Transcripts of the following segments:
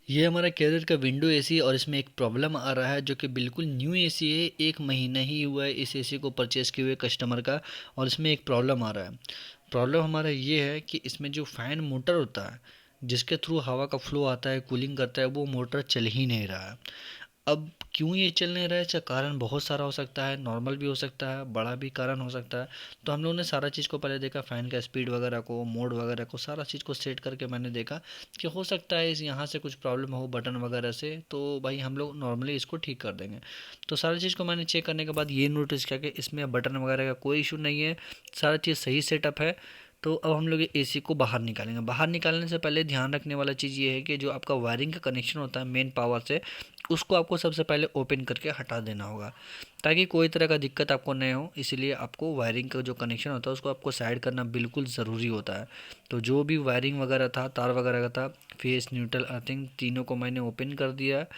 ये हमारा कैरियर का विंडो एसी और इसमें एक प्रॉब्लम आ रहा है जो कि बिल्कुल न्यू एसी है। 1 महीना ही हुआ है इस एसी को परचेज़ किए हुए कस्टमर का। और इसमें एक प्रॉब्लम आ रहा है। प्रॉब्लम हमारा ये है कि इसमें जो फ़ैन मोटर होता है जिसके थ्रू हवा का फ्लो आता है, कूलिंग करता है, वो मोटर चल ही नहीं रहा है। अब क्यों ये चल नहीं रहा है, इसका कारण बहुत सारा हो सकता है, नॉर्मल भी हो सकता है, बड़ा भी कारण हो सकता है। तो हम लोगों ने सारा चीज़ को पहले देखा, फ़ैन का स्पीड वगैरह को, मोड वगैरह को, सारा चीज़ को सेट करके मैंने देखा कि हो सकता है इस यहाँ से कुछ प्रॉब्लम हो बटन वगैरह से, तो भाई हम लोग नॉर्मली इसको ठीक कर देंगे। तो सारी चीज़ को मैंने चेक करने के बाद ये नोटिस किया कि इसमें बटन वगैरह का कोई इशू नहीं है, सारा चीज़ सही सेटअप है। तो अब हम लोग एसी को बाहर निकालेंगे। बाहर निकालने से पहले ध्यान रखने वाला चीज़ ये है कि जो आपका वायरिंग का कनेक्शन होता है मेन पावर से, उसको आपको सबसे पहले ओपन करके हटा देना होगा ताकि कोई तरह का दिक्कत आपको नहीं हो। इसीलिए आपको वायरिंग का जो कनेक्शन होता है उसको आपको साइड करना बिल्कुल ज़रूरी होता है। तो जो भी वायरिंग वगैरह था, तार वगैरह का था, फेस, न्यूट्रल, अर्थिंग, तीनों को मैंने ओपन कर दिया है।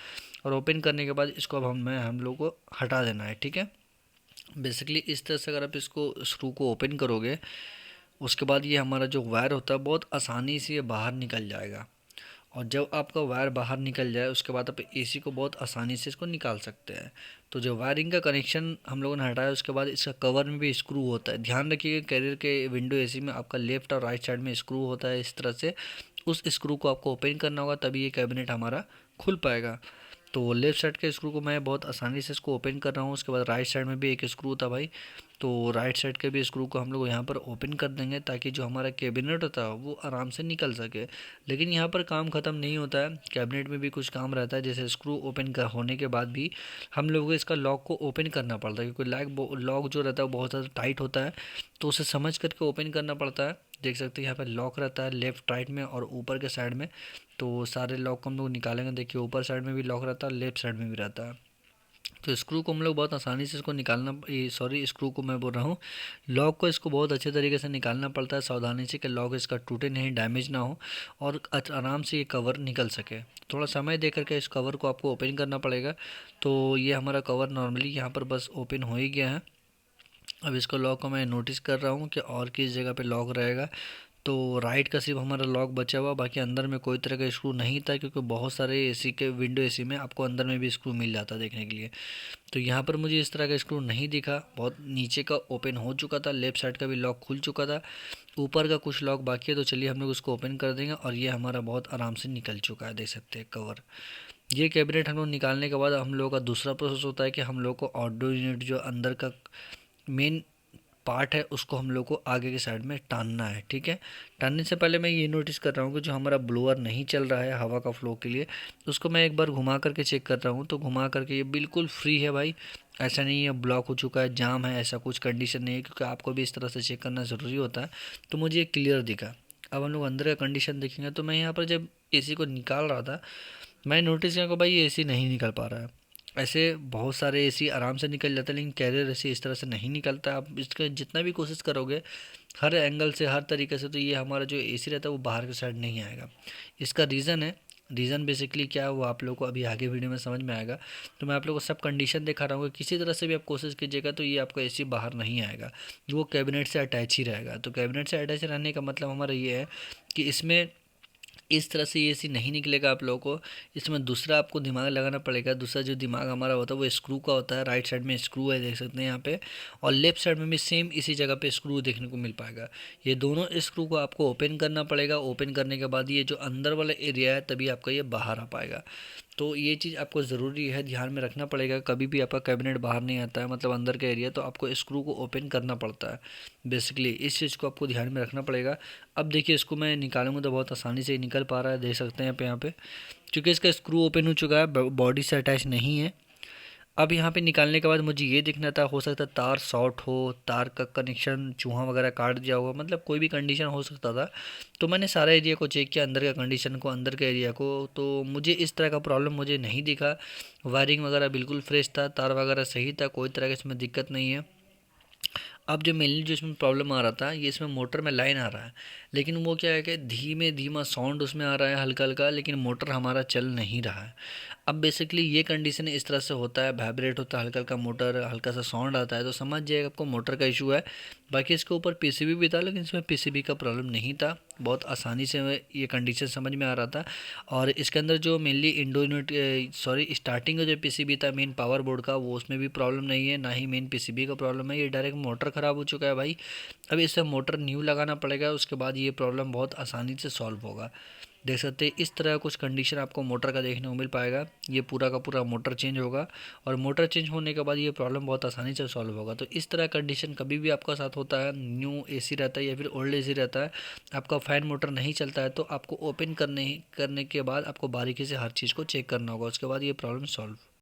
और ओपन करने के बाद इसको अब हम लोग को हटा देना है, ठीक है। बेसिकली इस तरह से अगर आप इसको स्क्रू को ओपन करोगे, उसके बाद ये हमारा जो वायर होता है बहुत आसानी से ये बाहर निकल जाएगा। और जब आपका वायर बाहर निकल जाए उसके बाद आप एसी को बहुत आसानी से इसको निकाल सकते हैं। तो जो वायरिंग का कनेक्शन हम लोगों ने हटाया उसके बाद इसका कवर में भी स्क्रू होता है। ध्यान रखिएगा कैरियर के विंडो एसी में आपका लेफ्ट और राइट साइड में स्क्रू होता है इस तरह से। उस स्क्रू को आपको ओपन करना होगा तभी ये कैबिनेट हमारा खुल पाएगा। तो लेफ्ट साइड के स्क्रू को मैं बहुत आसानी से इसको ओपन कर रहा हूँ। उसके बाद राइट साइड में भी एक स्क्रू था भाई, तो राइट साइड के भी स्क्रू को हम लोग यहाँ पर ओपन कर देंगे ताकि जो हमारा कैबिनेट होता है वो आराम से निकल सके। लेकिन यहाँ पर काम ख़त्म नहीं होता है, कैबिनेट में भी कुछ काम रहता है। जैसे स्क्रू ओपन कर होने के बाद भी हम लोगों को इसका लॉक को ओपन करना पड़ता है क्योंकि लॉक जो रहता है वो बहुत ज़्यादा टाइट होता है, तो उसे समझ करके ओपन करना पड़ता है। देख सकते हैं यहाँ पर लॉक रहता है लेफ़्ट राइट में और ऊपर के साइड में। तो सारे लॉक को हम लोग निकालेंगे। देखिए ऊपर साइड में भी लॉक रहता है, लेफ्ट साइड में भी रहता है। तो स्क्रू को हम लोग बहुत आसानी से इसको निकालना, ये सॉरी स्क्रू को मैं बोल रहा हूँ, लॉक को इसको बहुत अच्छे तरीके से निकालना पड़ता है सावधानी से कि लॉक इसका टूटे नहीं, डैमेज ना हो और आराम से ये कवर निकल सके। थोड़ा समय दे करके इस कवर को आपको ओपन करना पड़ेगा। तो ये हमारा कवर नॉर्मली यहाँ पर बस ओपन हो ही गया है। अब इसको लॉक को मैं नोटिस कर रहा हूँ कि और किस जगह पे लॉक रहेगा। तो राइट का सिर्फ हमारा लॉक बचा हुआ, बाकी अंदर में कोई तरह का स्क्रू नहीं था क्योंकि बहुत सारे एसी के विंडो एसी में आपको अंदर में भी स्क्रू मिल जाता है देखने के लिए। तो यहाँ पर मुझे इस तरह का स्क्रू नहीं दिखा। बहुत नीचे का ओपन हो चुका था, लेफ्ट साइड का भी लॉक खुल चुका था, ऊपर का कुछ लॉक बाकी है। तो चलिए हम लोग उसको ओपन कर देंगे और ये हमारा बहुत आराम से निकल चुका है, देख सकते हैं कवर। ये कैबिनेट हम लोग निकालने के बाद हम लोगों का दूसरा प्रोसेस होता है कि हम लोग को आउटडोर यूनिट जो अंदर का मेन पार्ट है उसको हम लोग को आगे की साइड में टानना है, ठीक है। टानने से पहले मैं ये नोटिस कर रहा हूँ कि जो हमारा ब्लोअर नहीं चल रहा है हवा का फ्लो के लिए, उसको मैं एक बार घुमा करके चेक कर रहा हूँ। तो घुमा करके ये बिल्कुल फ्री है भाई, ऐसा नहीं है ब्लॉक हो चुका है, जाम है, ऐसा कुछ कंडीशन नहीं है क्योंकि आपको भी इस तरह से चेक करना ज़रूरी होता है। तो मुझे ये क्लियर दिखा। अब हम लोग अंदर का कंडीशन देखेंगे। तो मैं यहाँ पर जब एसी को निकाल रहा था मैं नोटिस किया कि भाई ये एसी नहीं निकल पा रहा है। ऐसे बहुत सारे एसी आराम से निकल जाते हैं लेकिन कैरियर एसी इस तरह से नहीं निकलता। आप इसका जितना भी कोशिश करोगे हर एंगल से, हर तरीके से, तो ये हमारा जो एसी रहता है वो बाहर के साइड नहीं आएगा। इसका रीज़न है, रीज़न बेसिकली क्या है वो आप लोग को अभी आगे वीडियो में समझ में आएगा। तो मैं आप लोग को सब कंडीशन दिखा रहा हूँ कि किसी तरह से भी आप कोशिश कीजिएगा तो ये आपका एसी बाहर नहीं आएगा, वो कैबिनेट से अटैच ही रहेगा। तो कैबिनेट से अटैच रहने का मतलब हमारा ये है कि इसमें इस तरह से ये एसी नहीं निकलेगा आप लोगों को। इसमें दूसरा आपको दिमाग लगाना पड़ेगा। दूसरा जो दिमाग हमारा होता है वो स्क्रू का होता है। राइट साइड में स्क्रू है, देख सकते हैं यहाँ पे, और लेफ्ट साइड में भी सेम इसी जगह पे स्क्रू देखने को मिल पाएगा। ये दोनों स्क्रू को आपको ओपन करना पड़ेगा। ओपन करने के बाद ये जो अंदर वाला एरिया है तभी आपका ये बाहर आ पाएगा। तो ये चीज़ आपको ज़रूरी है, ध्यान में रखना पड़ेगा। कभी भी आपका कैबिनेट बाहर नहीं आता है, मतलब अंदर का एरिया, तो आपको स्क्रू को ओपन करना पड़ता है। बेसिकली इस चीज़ को आपको ध्यान में रखना पड़ेगा। अब देखिए इसको मैं निकालूंगा तो बहुत आसानी से निकल पा रहा है, देख सकते हैं आप यहाँ पे, क्योंकि इसका स्क्रू ओपन हो चुका है, बॉडी से अटैच नहीं है। अब यहाँ पे निकालने के बाद मुझे ये देखना था, हो सकता है तार शॉर्ट हो, तार का कनेक्शन चूहा वगैरह काट दिया होगा, मतलब कोई भी कंडीशन हो सकता था। तो मैंने सारा एरिया को चेक किया, अंदर का कंडीशन को, अंदर के एरिया को, तो मुझे इस तरह का प्रॉब्लम मुझे नहीं दिखा। वायरिंग वगैरह बिल्कुल फ्रेश था, तार वगैरह सही था, कोई तरह की इसमें दिक्कत नहीं है। अब जो मेनली जो इसमें प्रॉब्लम आ रहा था, ये इसमें मोटर में लाइन आ रहा है। लेकिन वो क्या है कि धीमे धीमा साउंड उसमें आ रहा है हल्का हल्का, लेकिन मोटर हमारा चल नहीं रहा है। अब बेसिकली ये कंडीशन इस तरह से होता है, वाइब्रेट होता है हल्का हल्का मोटर, हल्का सा साउंड आता है, तो समझ जाइएगा आपको मोटर का इशू है। बाकी इसके ऊपर पीसीबी भी था, लेकिन इसमें पीसीबी का प्रॉब्लम नहीं था, बहुत आसानी से ये कंडीशन समझ में आ रहा था। और इसके अंदर जो mainly Indo unit sorry starting का जो पीसीबी था मेन पावर बोर्ड का, वो उसमें भी प्रॉब्लम नहीं है, ना ही मेन पीसीबी का प्रॉब्लम है, ये डायरेक्ट मोटर ख़राब हो चुका है भाई। अब इसे मोटर न्यू लगाना पड़ेगा, उसके बाद ये प्रॉब्लम बहुत आसानी से सॉल्व होगा। देख सकते हैं इस तरह कुछ कंडीशन आपको मोटर का देखने को मिल पाएगा। ये पूरा का पूरा मोटर चेंज होगा, और मोटर चेंज होने के बाद ये प्रॉब्लम बहुत आसानी से सॉल्व होगा। तो इस तरह कंडीशन कभी भी आपका साथ होता है, न्यू एसी रहता है या फिर ओल्ड एसी रहता है, आपका फ़ैन मोटर नहीं चलता है, तो आपको ओपन करने करने के बाद आपको बारीकी से हर चीज़ को चेक करना होगा, उसके बाद ये प्रॉब्लम सॉल्व।